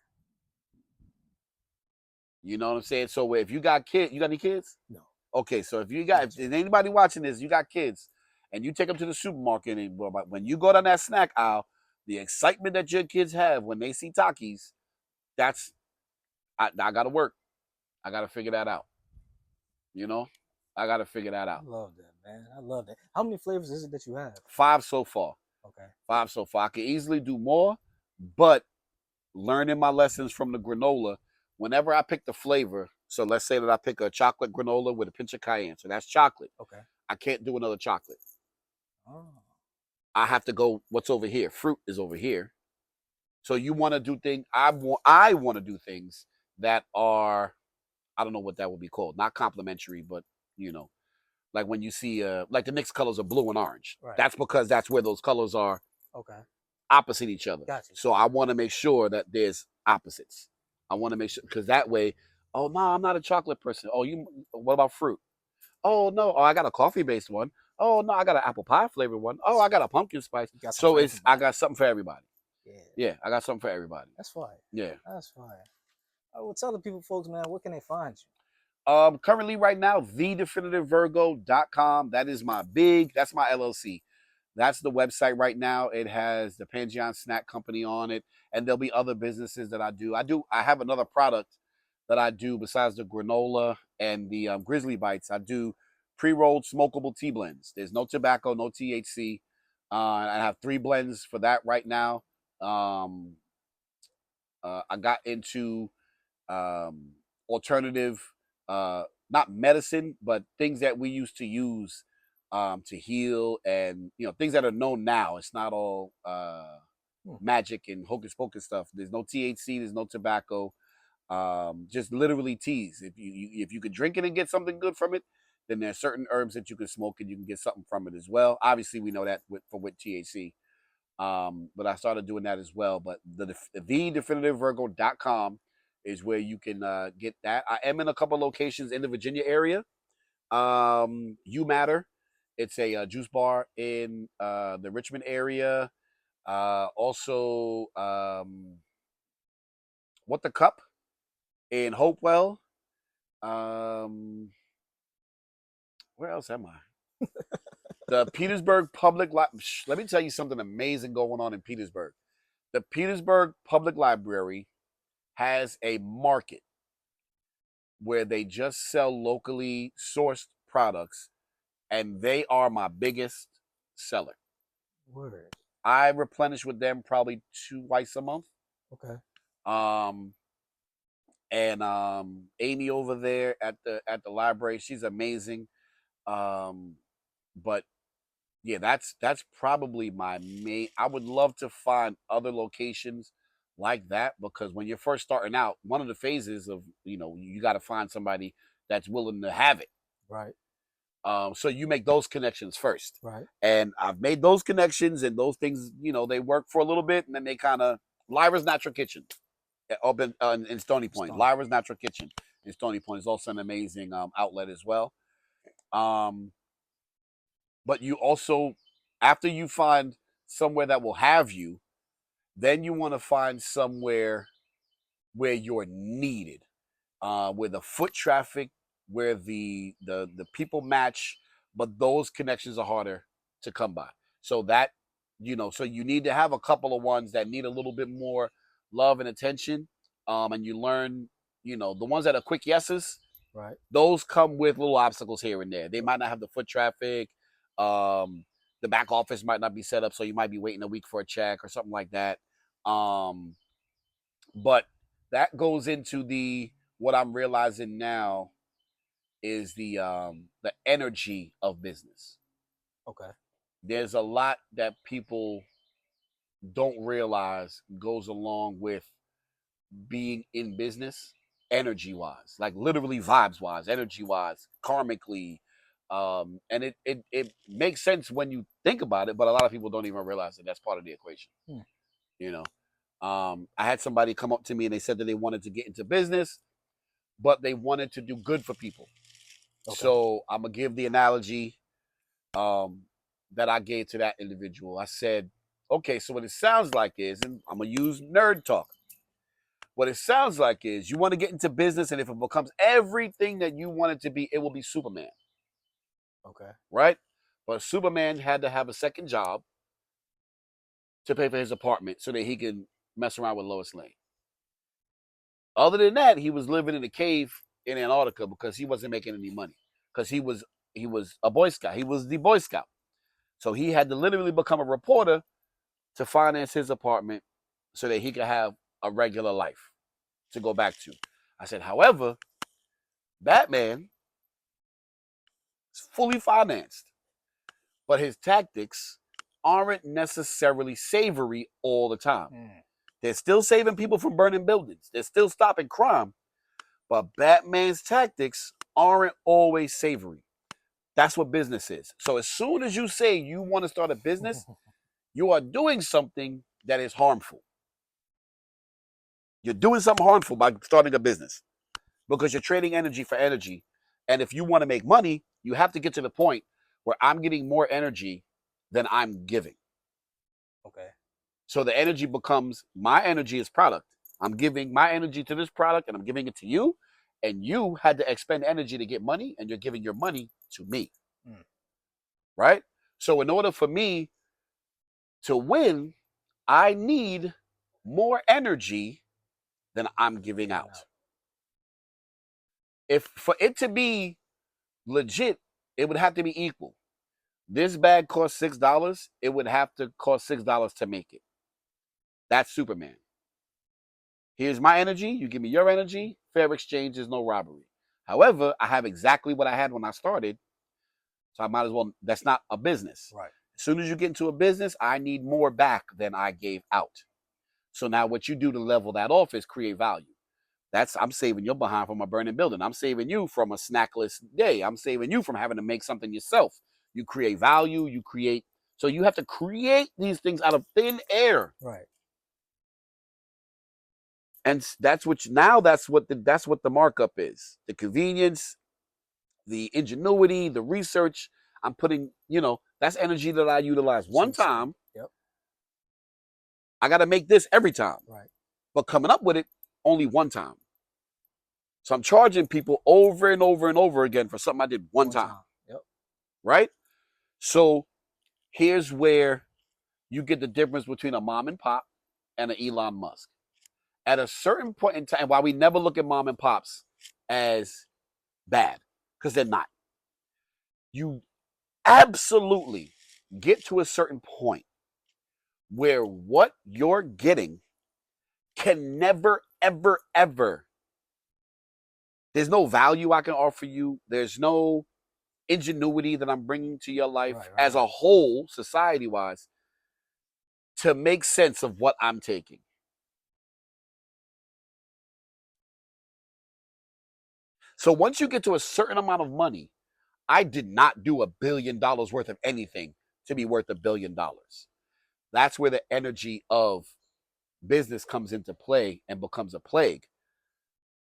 You know what I'm saying? So if you got kids, you got any kids? No. Okay, so if anybody watching this, you got kids, and you take them to the supermarket, and when you go down that snack aisle, the excitement that your kids have when they see Takis, I got to work. I got to figure that out. I got to figure that I out. love that, man. I love that. How many flavors is it that you have? 5 so far. Okay. 5 so far. I could easily do more, but learning my lessons from the granola, whenever I pick the flavor, so let's say that I pick a chocolate granola with a pinch of cayenne, so that's chocolate. Okay. I can't do another chocolate. Oh. I have to go what's over here. Fruit is over here. So you want to do things. I want to do things that are, I don't know what that would be called. Not complimentary, but you know, like when you see like the mixed colors of blue and orange. Right. That's because that's where those colors are Okay. opposite each other. Gotcha. So I want to make sure that there's opposites. I want to make sure because that way, oh no, I'm not a chocolate person. Oh, you what about fruit? Oh no, oh I got a coffee based one. Oh no, I got an apple pie flavored one. Oh, I got a pumpkin spice. You got some So for it's I everybody. got something for everybody. Yeah. Yeah, I got something for everybody. That's fine. Yeah. That's fine. I will tell the people, folks, man, where can they find you? Currently right now, thedefinitive.virgo.com. That is that's my LLC. That's the website right now. It has the Pangeon Snack Company on it, and there'll be other businesses that I do. I have another product that I do besides the granola and the Grizzly Bites. I do pre-rolled smokable tea blends. There's no tobacco, no THC. I have 3 blends for that right now. I got into alternative, not medicine, but things that we used to use to heal, and things that are known now. It's not all magic and hocus pocus stuff. There's no THC, there's no tobacco, just literally teas. If you could drink it and get something good from it, then there's certain herbs that you can smoke and you can get something from it as well. Obviously, we know that with THC. But I started doing that as well. But the thedefinitive.virgo.com is where you can get that. I am in a couple locations in the Virginia area. You Matter. It's a juice bar in the Richmond area. Also, What the Cup in Hopewell. Where else am I? The Petersburg Public Library. Let me tell you something amazing going on in Petersburg. The Petersburg Public Library has a market where they just sell locally sourced products, and they are my biggest seller. Word. I replenish with them probably twice a month. Okay. And Amy over there at the library, she's amazing. But yeah, that's probably my main. I would love to find other locations like that, because when you're first starting out, one of the phases of you got to find somebody that's willing to have it. Right. So you make those connections first. Right. And I've made those connections, and those things, they work for a little bit, and then they kind of Lyra's Natural Kitchen up in Stony Point. Lyra's Natural Kitchen in Stony Point is also an amazing outlet as well. But you also, after you find somewhere that will have you, then you want to find somewhere where you're needed, where the foot traffic, where the people match, but those connections are harder to come by. So that, so you need to have a couple of ones that need a little bit more love and attention. And you learn, the ones that are quick yeses, right? Those come with little obstacles here and there. They might not have the foot traffic. The back office might not be set up, so you might be waiting a week for a check or something like that. But that goes into what I'm realizing now is the energy of business. Okay. There's a lot that people don't realize goes along with being in business, energy wise, like literally vibes wise, energy wise, karmically. And it makes sense when you think about it, but a lot of people don't even realize that that's part of the equation. I had somebody come up to me and they said that they wanted to get into business, but they wanted to do good for people. Okay. So I'm gonna give the analogy that I gave to that individual. I said, okay, so what it sounds like is, and I'm gonna use nerd talk. What it sounds like is you want to get into business, and if it becomes everything that you want it to be, it will be Superman. Okay. Right? But Superman had to have a second job to pay for his apartment so that he can mess around with Lois Lane. Other than that, he was living in a cave in Antarctica because he wasn't making any money. because he was a Boy Scout. He was the Boy Scout. So he had to literally become a reporter to finance his apartment so that he could have a regular life to go back to. I said, however, Batman is fully financed, but his tactics aren't necessarily savory all the time. They're still saving people from burning buildings. They're still stopping crime, but Batman's tactics aren't always savory. That's what business is. So as soon as you say you want to start a business, you are doing something that is harmful. You're doing something harmful by starting a business because you're trading energy for energy. And if you want to make money, you have to get to the point where I'm getting more energy than I'm giving. Okay. So the energy becomes, my energy is product. I'm giving my energy to this product and I'm giving it to you. And you had to expend energy to get money and you're giving your money to me. Right? So in order for me to win, I need more energy than I'm giving out. If for it to be legit, it would have to be equal. This bag costs $6. It would have to cost $6 to make it. That's Superman. Here's my energy. You give me your energy. Fair exchange is no robbery. However, I have exactly what I had when I started. So I might as well, that's not a business. Right. As soon as you get into a business, I need more back than I gave out. So now what you do to level that off is create value. I'm saving your behind from a burning building. I'm saving you from a snackless day. I'm saving you from having to make something yourself. You create value, so you have to create these things out of thin air. Right. And that's what the markup is. The convenience, the ingenuity, the research. I'm putting, that's energy that I utilize one time. Yep. I got to make this every time. Right. But coming up with it only one time. So I'm charging people over and over and over again for something I did one time. Yep. Right? So here's where you get the difference between a mom and pop and an Elon Musk. At a certain point in time, while we never look at mom and pops as bad, because they're not, you absolutely get to a certain point where what you're getting can never, ever, ever, there's no value I can offer you. There's no ingenuity that I'm bringing to your life as a whole, society-wise, to make sense of what I'm taking. So once you get to a certain amount of money, I did not do $1 billion worth of anything to be worth $1 billion. That's where the energy of business comes into play and becomes a plague.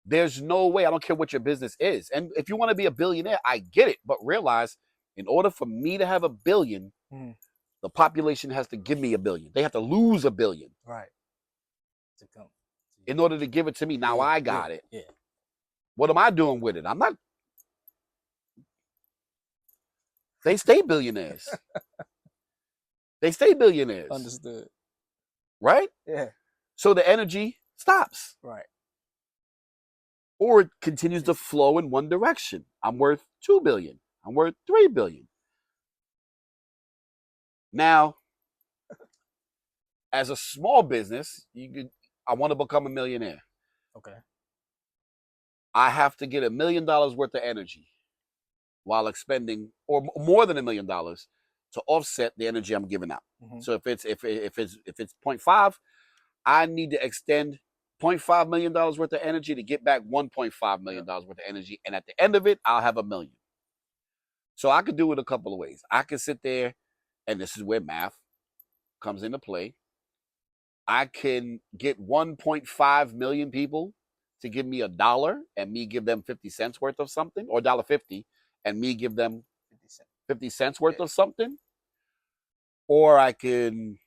There's no way, I don't care what your business is. And if you want to be a billionaire, I get it. But realize, in order for me to have $1 billion, the population has to give me $1 billion. They have to lose $1 billion. Right. To come. In order to give it to me. Now I got it. Yeah. What am I doing with it? I'm not. They stay billionaires. They stay billionaires. Understood. Right? Yeah. So the energy stops. Right. Or it continues to flow in one direction. I'm worth $2 billion. I'm worth $3 billion. Now, as a small business, I want to become a millionaire. Okay. I have to get $1 million worth of energy while expending, or more than $1 million, to offset the energy I'm giving out. So if it's 0.5, I need to extend $0.5 million worth of energy to get back $1.5 million worth of energy. And at the end of it, I'll have $1 million. So I could do it a couple of ways. I could sit there, and this is where math comes into play. I can get 1.5 million people to give me $1 and me give them 50 cents worth of something, or $1.50 and me give them 50 cents worth of something. Or I can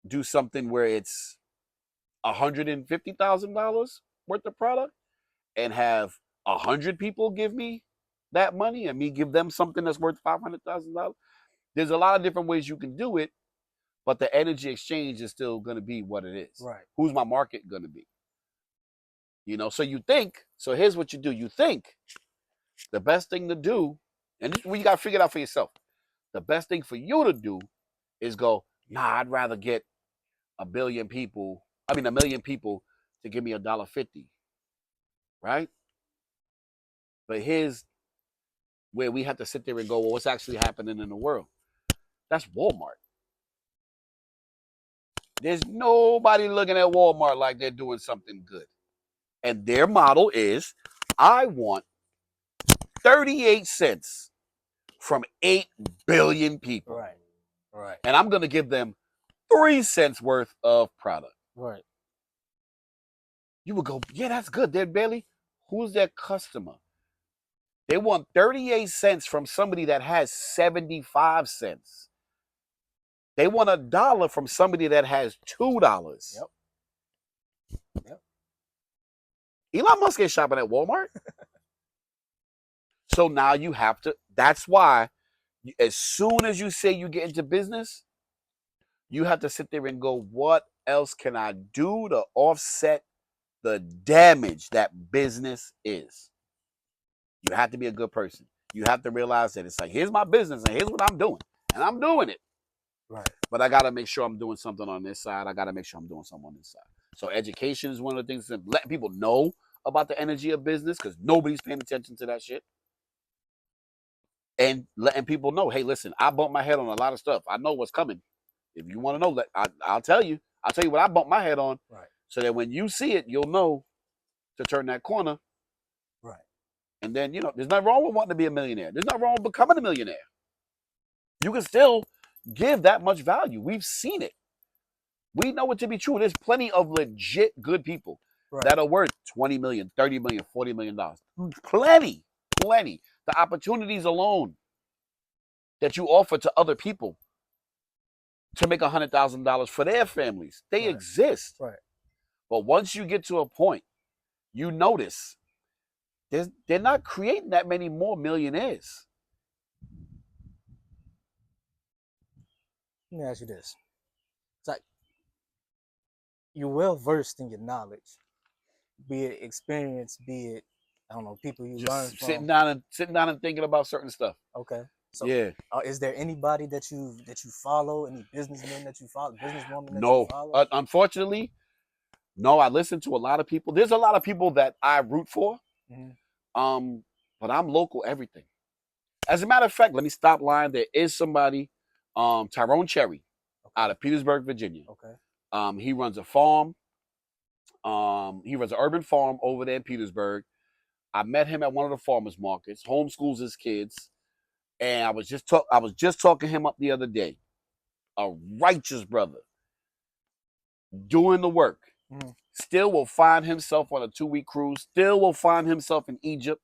do something where it's $150,000 worth of product and have 100 people give me that money and me give them something that's worth $500,000. There's a lot of different ways you can do it, but the energy exchange is still going to be what it is. Right. Who's my market going to be? So you think, so here's what you do. You think The best thing to do, and this, you got to figure it out for yourself. The best thing for you to do is go, nah, I'd rather get a million people to give me $1.50, right? But here's where we have to sit there and go, well, what's actually happening in the world? That's Walmart. There's nobody looking at Walmart like they're doing something good. And their model is, I want 38 cents from 8 billion people. Right. Right. And I'm going to give them 3 cents worth of product. Right. You would go, yeah, that's good. They're barely, who's their customer? They want 38 cents from somebody that has 75 cents. They want $1 from somebody that has $2. Yep. Elon Musk ain't shopping at Walmart. So now you have to, that's why as soon as you say you get into business, you have to sit there and go, what else can I do to offset the damage that business is? You have to be a good person. You have to realize that it's like, here's my business and here's what I'm doing. And I'm doing it. Right. But I got to make sure I'm doing something on this side. I got to make sure I'm doing something on this side. So education is one of the things that letting people know about the energy of business, because nobody's paying attention to that shit. And letting people know, hey, listen, I bumped my head on a lot of stuff. I know what's coming. If you want to know, I'll tell you. I'll tell you what I bumped my head on. Right. So that when you see it, you'll know to turn that corner. Right. And then, there's nothing wrong with wanting to be a millionaire. There's nothing wrong with becoming a millionaire. You can still give that much value. We've seen it. We know it to be true. There's plenty of legit good people that are worth $20 million, $30 million, $40 million. Plenty. The opportunities alone that you offer to other people to make $100,000 for their families, they exist. Right. But once you get to a point, you notice they're not creating that many more millionaires. Let me ask you this. It's like, you're well versed in your knowledge, be it experience, be it, I don't know, people you learn from. Sitting down and thinking about certain stuff. Okay. So yeah. Is there anybody that you follow, any businessmen that you follow, businesswoman that No. you follow? Unfortunately, no. I listen to a lot of people. There's a lot of people that I root for. Mm-hmm. But I'm local everything. As a matter of fact, let me stop lying. There is somebody, Tyrone Cherry, out of Petersburg, Virginia. Okay. He runs a farm. He runs an urban farm over there in Petersburg. I met him at one of the farmers markets, homeschools his kids, and I was just talking him up the other day. A righteous brother, doing the work. Mm-hmm. Still will find himself on a 2-week cruise. Still will find himself in Egypt.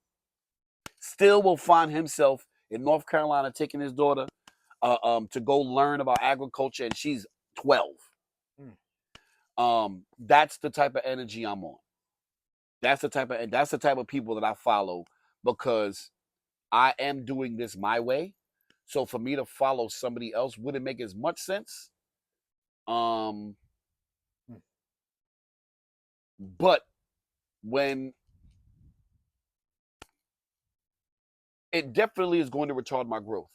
Still will find himself in North Carolina taking his daughter to go learn about agriculture, and she's 12. That's the type of energy I'm on. That's the type of people that I follow, because I am doing this my way. So for me to follow somebody else wouldn't make as much sense. But when it definitely is going to retard my growth,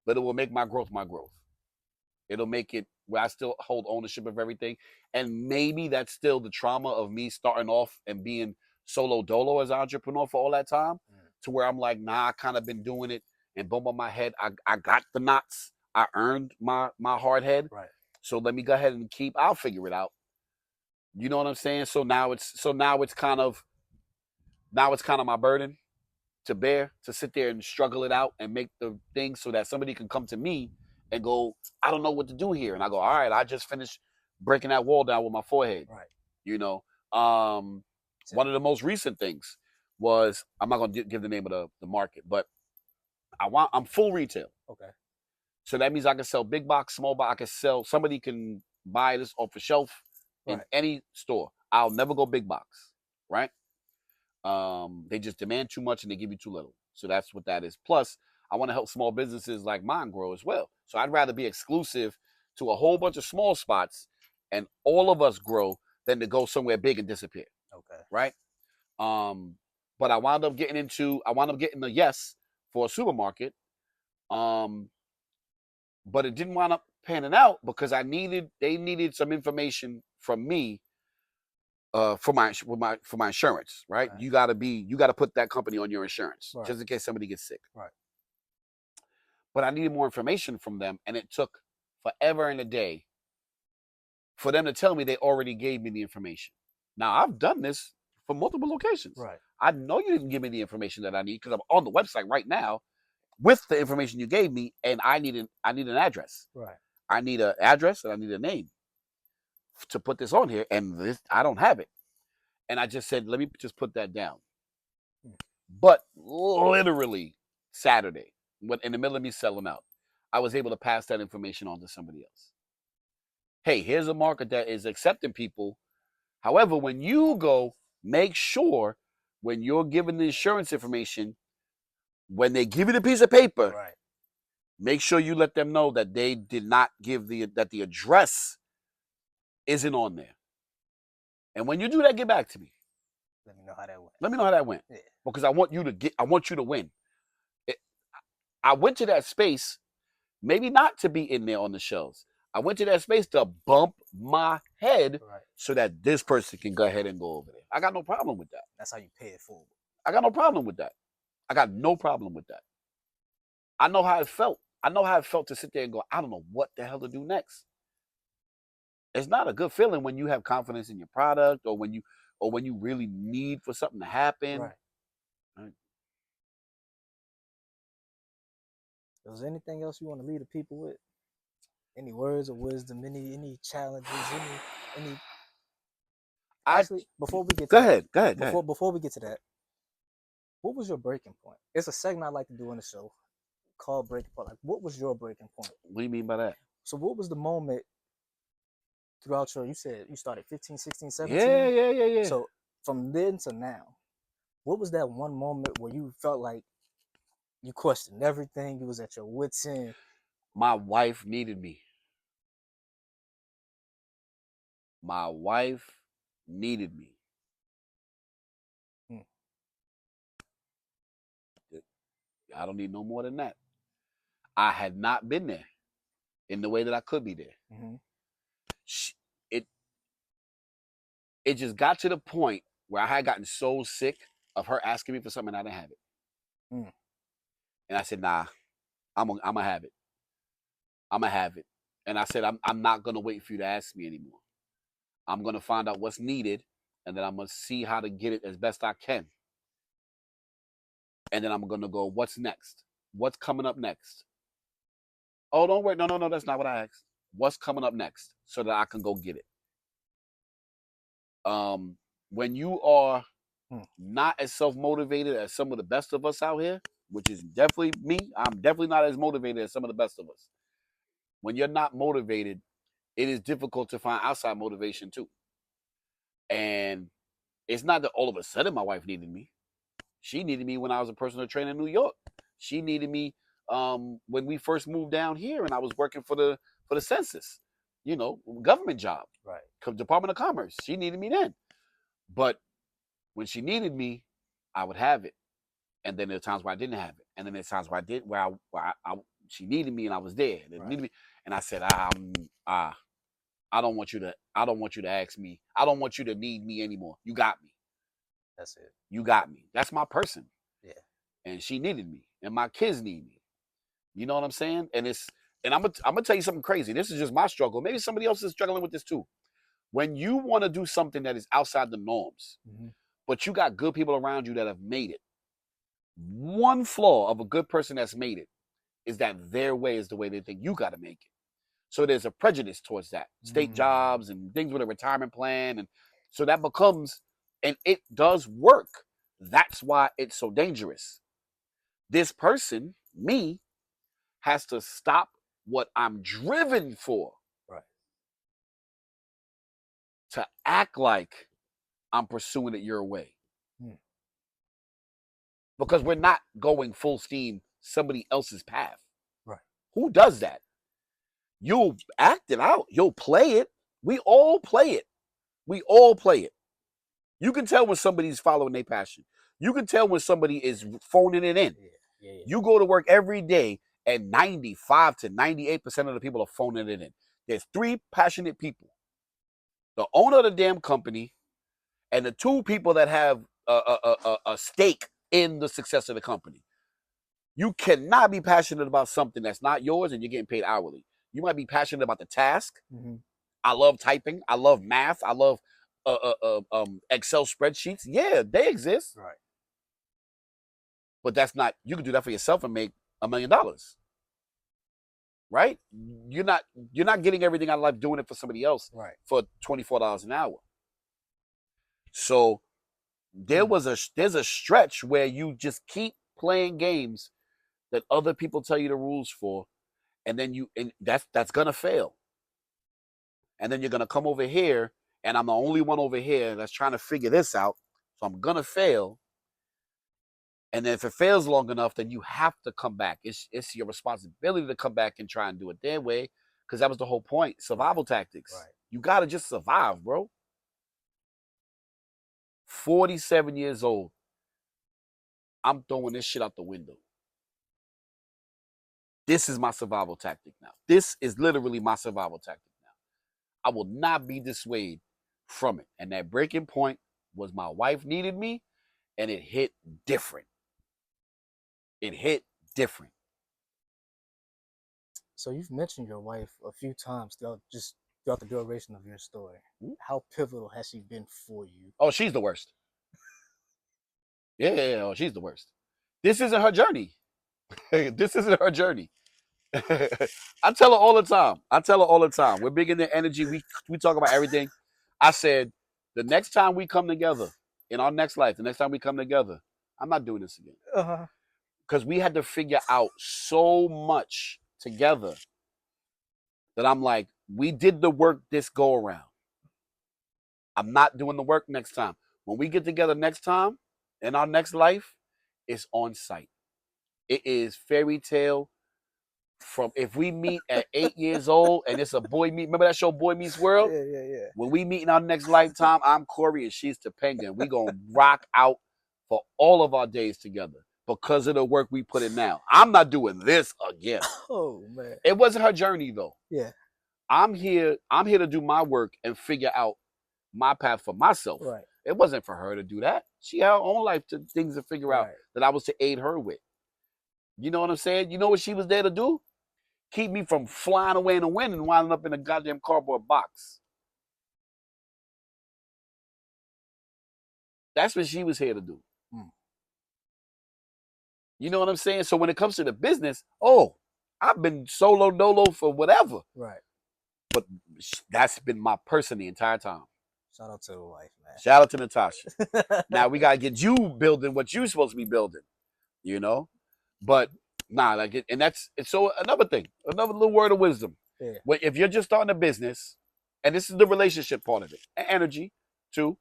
but it will make my growth my growth. It'll make it where I still hold ownership of everything. And maybe that's still the trauma of me starting off and being solo dolo as an entrepreneur for all that time, to where I'm like, nah, I kind of been doing it and bump on my head. I got the knots. I earned my hard head. Right. So let me go ahead and I'll figure it out. You know what I'm saying? So now it's kind of my burden to bear, to sit there and struggle it out and make the thing so that somebody can come to me and go, I don't know what to do here. And I go, all right, I just finished breaking that wall down with my forehead. Right. One of the most recent things was, I'm not going to give the name of the market, but I'm full retail. Okay. So that means I can sell big box, small box. I can sell, somebody can buy this off the shelf in any store. I'll never go big box, right? They just demand too much and they give you too little. So that's what that is. Plus, I want to help small businesses like mine grow as well. So I'd rather be exclusive to a whole bunch of small spots and all of us grow than to go somewhere big and disappear. Okay. Right? But I wound up getting a yes for a supermarket. But it didn't wind up panning out because they needed some information from me for my insurance, right? Right. You gotta put that company on your insurance Right. just in case somebody gets sick. Right. But I needed more information from them, and it took forever and a day for them to tell me they already gave me the information. Now I've done this for multiple locations. Right. I know you didn't give me the information that I need because I'm on the website right now with the information you gave me, and I need an address. Right. I need an address and I need a name to put this on here, and this I don't have it. And I just said, let me just put that down. But literally Saturday, when in the middle of me selling out, I was able to pass that information on to somebody else. Hey, here's a market that is accepting people. However, when you go, make sure when you're giving the insurance information, when they give you the piece of paper, Right. make sure you let them know that they did not give that the address isn't on there. And when you do that, get back to me. Let me know how that went. Let me know how that went. Yeah. Because I want you to win. I went to that space, maybe not to be in there on the shelves. I went to that space to bump my head so that this person can go ahead and go over there. I got no problem with that. That's how you pay it forward. I got no problem with that. I got no problem with that. I know how it felt. I know how it felt to sit there and go, I don't know what the hell to do next. It's not a good feeling when you have confidence in your product or when you really need for something to happen. Right. Is there anything else you want to leave the people with? Any words of wisdom? Any challenges? Any? Actually, before we get to before we get to that, what was your breaking point? It's a segment I like to do on the show called breaking point. Like, what was your breaking point? What do you mean by that? So what was the moment throughout you said you started 15, 16, 17? Yeah. So from then to now, what was that one moment where you felt like you questioned everything? You was at your wit's end. My wife needed me. My wife needed me. I don't need no more than that. I had not been there in the way that I could be there. Mm-hmm. It just got to the point where I had gotten so sick of her asking me for something and I didn't have it. And I said, nah, I'm gonna have it. I'm gonna have it. And I said, I'm not gonna wait for you to ask me anymore. I'm gonna find out what's needed, and then I'm gonna see how to get it as best I can. And then I'm gonna go, what's next? What's coming up next? Oh, don't wait. No, that's not what I asked. What's coming up next so that I can go get it? When you are not as self-motivated as some of the best of us out here, which is definitely me, I'm definitely not as motivated as some of the best of us. When you're not motivated, it is difficult to find outside motivation too. And it's not that all of a sudden my wife needed me. She needed me when I was a personal trainer in New York. She needed me when we first moved down here and I was working for the census, government job, right? Department of Commerce. She needed me then. But when she needed me, I would have it. And then there are times where I didn't have it. And then there's times where I did, she needed me and I was there. Needed me, and I said, I don't want you to ask me. I don't want you to need me anymore. You got me. That's it. You got me. That's my person. Yeah. And she needed me. And my kids need me. You know what I'm saying? And I'm gonna tell you something crazy. This is just my struggle. Maybe somebody else is struggling with this too. When you want to do something that is outside the norms, but you got good people around you that have made it. One flaw of a good person that's made it is that their way is the way they think you got to make it. So there's a prejudice towards that. State jobs and things with a retirement plan. And so that becomes, and it does work. That's why it's so dangerous. This person, me, has to stop what I'm driven for. Right. To act like I'm pursuing it your way. Because we're not going full steam somebody else's path. Right. Who does that? You'll act it out. You'll play it. We all play it. We all play it. You can tell when somebody's following their passion. You can tell when somebody is phoning it in. Yeah. You go to work every day, and 95 to 98% of the people are phoning it in. There's 3 passionate people: the owner of the damn company, and the 2 people that have a stake in the success of the company. You cannot be passionate about something that's not yours and you're getting paid hourly. You might be passionate about the task. Mm-hmm. I love typing. I love math. I love Excel spreadsheets. Yeah, they exist. Right. But that's not, you can do that for yourself and make $1 million. Right? You're not getting everything out of life doing it for somebody else for $24 an hour. So there's a stretch where you just keep playing games that other people tell you the rules for, and then that's gonna fail. And then you're gonna come over here, and I'm the only one over here that's trying to figure this out, so I'm gonna fail. And then if it fails long enough, then you have to come back. It's your responsibility to come back and try and do it their way, because that was the whole point. Survival tactics. Right. You gotta just survive, bro. 47 years old. I'm throwing this shit out the window. This is my survival tactic now. This is literally my survival tactic now. I will not be dissuaded from it. And that breaking point was my wife needed me, and it hit different. It hit different. So you've mentioned your wife a few times throughout the duration of your story. Mm-hmm. How pivotal has she been for you? Oh, she's the worst. Yeah, oh, she's the worst. This isn't her journey. This isn't her journey. I tell her all the time. We're big in the energy. We talk about everything. I said, the next time we come together in our next life, the next time we come together, I'm not doing this again. Because we had to figure out so much together that I'm like, we did the work this go around. I'm not doing the work next time. When we get together next time in our next life, it's on site. It is fairy tale. From if we meet at 8 years old and it's a boy meet, remember that show Boy Meets World? Yeah. When we meet in our next lifetime, I'm Corey and she's Topanga. We gonna rock out for all of our days together because of the work we put in now. I'm not doing this again. Oh man. It wasn't her journey though. Yeah. I'm here to do my work and figure out my path for myself. Right. It wasn't for her to do that. She had her own life things to figure out that I was to aid her with. You know what I'm saying? You know what she was there to do? Keep me from flying away in the wind and winding up in a goddamn cardboard box. That's what she was here to do. You know what I'm saying? So when it comes to the business, I've been solo dolo for whatever. Right. But that's been my person the entire time. Shout out to the wife, man. Shout out to Natasha. Now we gotta get you building what you're supposed to be building. You know? But nah, so another thing, another little word of wisdom. Yeah. If you're just starting a business, and this is the relationship part of it, and energy too.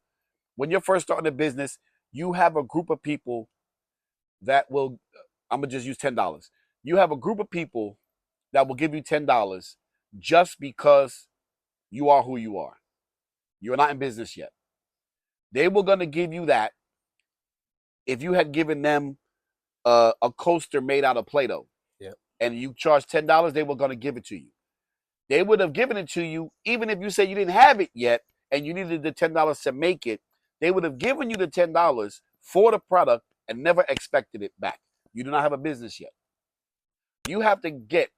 When you're first starting a business, you have a group of people that will, I'm gonna just use $10. You have a group of people that will give you $10 just because you are who you are. You're not in business yet. They were gonna give you that if you had given them a coaster made out of Play-Doh, and you charged $10, they were going to give it to you. They would have given it to you even if you said you didn't have it yet and you needed the $10 to make it. They would have given you the $10 for the product and never expected it back. You do not have a business yet. You have to get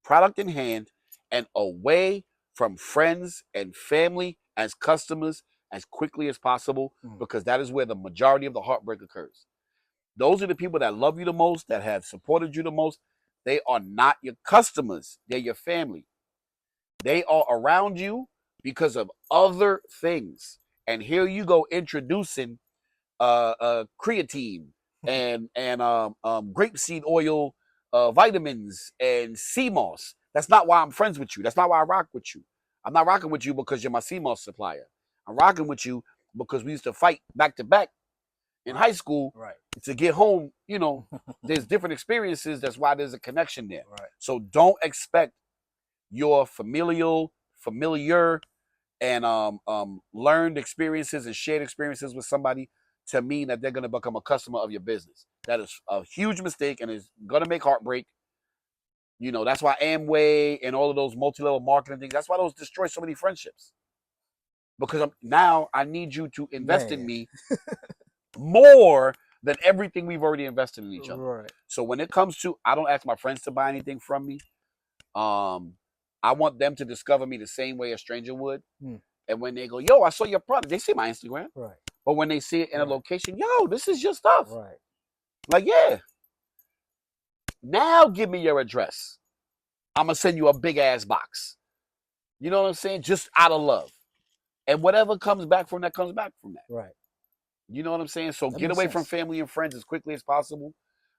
product in hand and away from friends and family as customers as quickly as possible, because that is where the majority of the heartbreak occurs. Those are the people that love you the most, that have supported you the most. They are not your customers. They're your family. They are around you because of other things. And here you go introducing creatine and grapeseed oil, vitamins, and sea moss. That's not why I'm friends with you. That's not why I rock with you. I'm not rocking with you because you're my sea moss supplier. I'm rocking with you because we used to fight back to back in high school to get home. You know, there's different experiences. That's why there's a connection there. So don't expect your familiar and learned experiences and shared experiences with somebody to mean that they're going to become a customer of your business. That is a huge mistake and is going to make heartbreak. You know, that's why Amway and all of those multi-level marketing things, that's why those destroy so many friendships. Because now I need you to invest in me more than everything we've already invested in each other. Right. So when it comes to, I don't ask my friends to buy anything from me. I want them to discover me the same way a stranger would. And when they go, yo, I saw your product, they see my Instagram. Right. But when they see it in a location, yo, this is your stuff. Right. Like, yeah. Now give me your address. I'm going to send you a big ass box. You know what I'm saying? Just out of love. And whatever comes back from that comes back from that. Right. You know what I'm saying? So get away from family and friends as quickly as possible.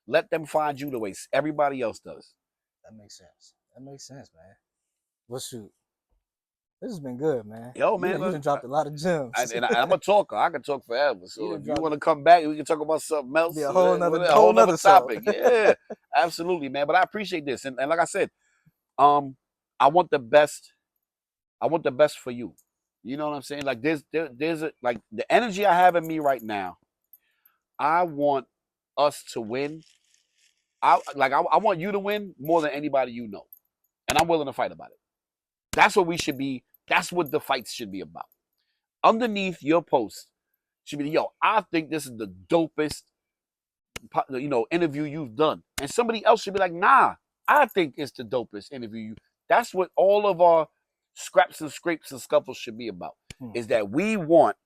Let them find you the way everybody else does. That makes sense. That makes sense, man. Well, shoot. This has been good, man. Yo, man. You done dropped a lot of gems. And I'm a talker. I can talk forever. So if you want to come back, we can talk about something else. Be a whole nother topic. Yeah, absolutely, man. But I appreciate this. And like I said, I want the best. I want the best for you. You know what I'm saying? Like there's like the energy I have in me right now. I want us to win. I want you to win more than anybody you know. And I'm willing to fight about it. That's what we should be. That's what the fights should be about. Underneath your post should be, yo, I think this is the dopest, interview you've done. And somebody else should be like, nah, I think it's the dopest interview. That's what all of our scraps and scrapes and scuffles should be about. Is that we want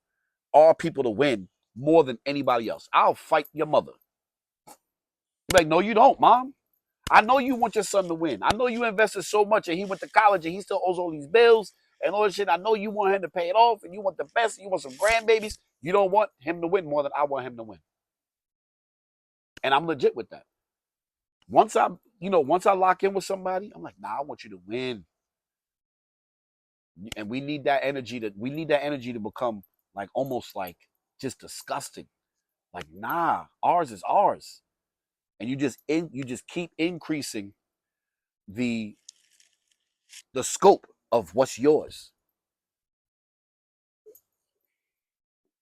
our people to win more than anybody else. I'll fight your mother. You're like, no, you don't, Mom. I know you want your son to win. I know you invested so much and he went to college and he still owes all these bills and all this shit. I know you want him to pay it off and you want the best and you want some grandbabies. You don't want him to win more than I want him to win. And I'm legit with that. Once I lock in with somebody, I'm like, nah, I want you to win. And we need that energy to become like almost like just disgusting. Like, nah, ours is ours. And you just keep increasing the scope of what's yours.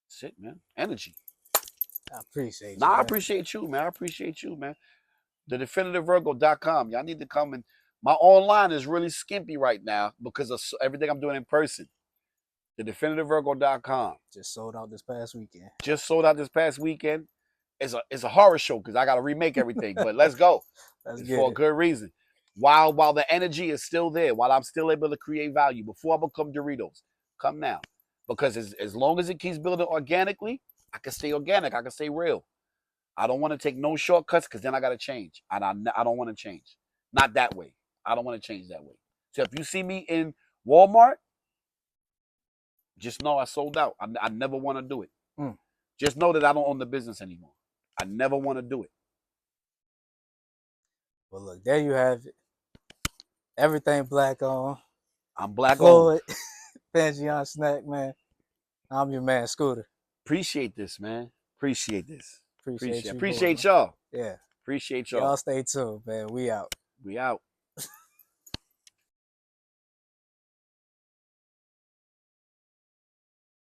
That's it, man. Energy. I appreciate you. Nah, I appreciate you, man. I appreciate you, man. TheDefinitiveVirgo.com. Y'all need to come and my online is really skimpy right now because of everything I'm doing in person. TheDefinitiveVirgo.com. Just sold out this past weekend. It's a horror show because I got to remake everything. But let's go. For a good reason. While the energy is still there, while I'm still able to create value, before I become Doritos, come now. Because as long as it keeps building organically, I can stay organic. I can stay real. I don't want to take no shortcuts because then I got to change. And I don't want to change. Not that way. I don't want to change that way. So if you see me in Walmart, just know I sold out. I never want to do it. Just know that I don't own the business anymore. I never want to do it. Well, look, there you have it. Everything black on. I'm black Floyd, on. Pangeon Snack, man. I'm your man, Scooter. Appreciate this, man. Appreciate this. Appreciate y'all. Yeah. Appreciate y'all. Y'all stay tuned, man. We out. We out.